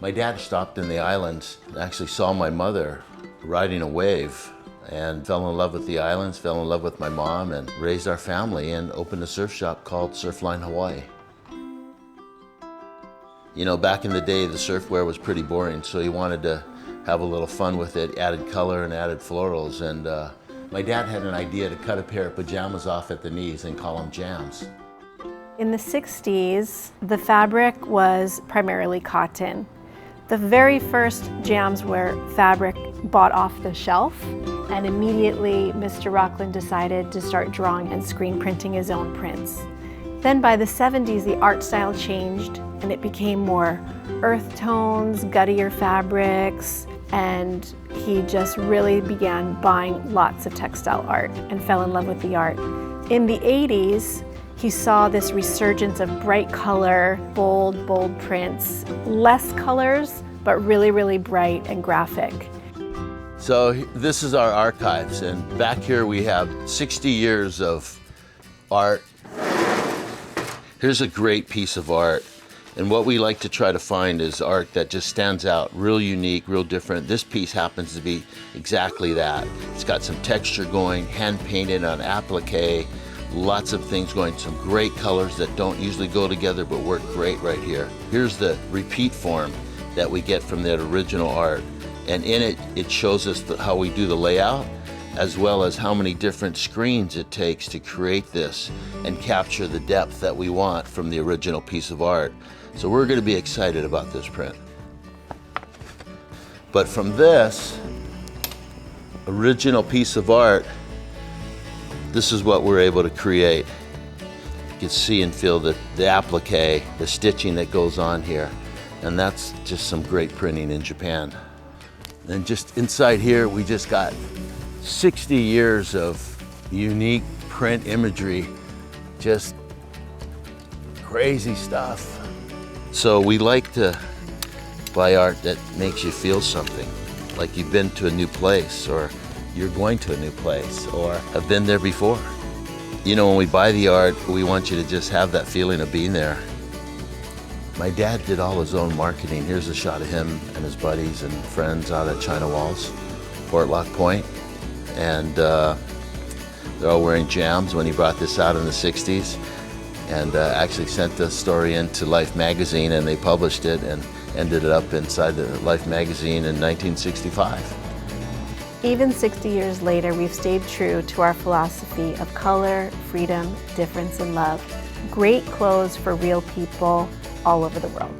My dad stopped in the islands and actually saw my mother riding a wave and fell in love with the islands, fell in love with my mom, and raised our family and opened a surf shop called Surfline Hawaii. You know, back in the day, the surfwear was pretty boring, so he wanted to have a little fun with it, added color and added florals, and my dad had an idea to cut a pair of pajamas off at the knees and call them jams. In the 60s, the fabric was primarily cotton. The very first jams were fabric bought off the shelf, and immediately Mr. Rochlen decided to start drawing and screen printing his own prints. Then by the 70s, the art style changed and it became more earth tones, guttier fabrics, and he just really began buying lots of textile art and fell in love with the art. In the 80s, he saw this resurgence of bright color, bold prints, less colors, but really, really bright and graphic. So this is our archives, and back here we have 60 years of art. Here's a great piece of art, and what we like to try to find is art that just stands out, real unique, real different. This piece happens to be exactly that. It's got some texture going, hand painted on applique, lots of things going, some great colors that don't usually go together but work great right here. Here's the repeat form that we get from that original art. And in it, it shows us how we do the layout, as well as how many different screens it takes to create this and capture the depth that we want from the original piece of art. So we're going to be excited about this print. But from this original piece of art, this is what we're able to create. You can see and feel the applique, the stitching that goes on here. And that's just some great printing in Japan. And just inside here, we just got 60 years of unique print imagery, just crazy stuff. So we like to buy art that makes you feel something, like you've been to a new place, or you're going to a new place, or have been there before. You know, when we buy the art, we want you to just have that feeling of being there. My dad did all his own marketing. Here's a shot of him and his buddies and friends out at China Walls, Fort Lock Point. And they're all wearing jams when he brought this out in the 60s. And actually sent the story into Life magazine, and they published it and ended up inside the Life magazine in 1965. Even 60 years later, we've stayed true to our philosophy of color, freedom, difference, and love. Great clothes for real people all over the world.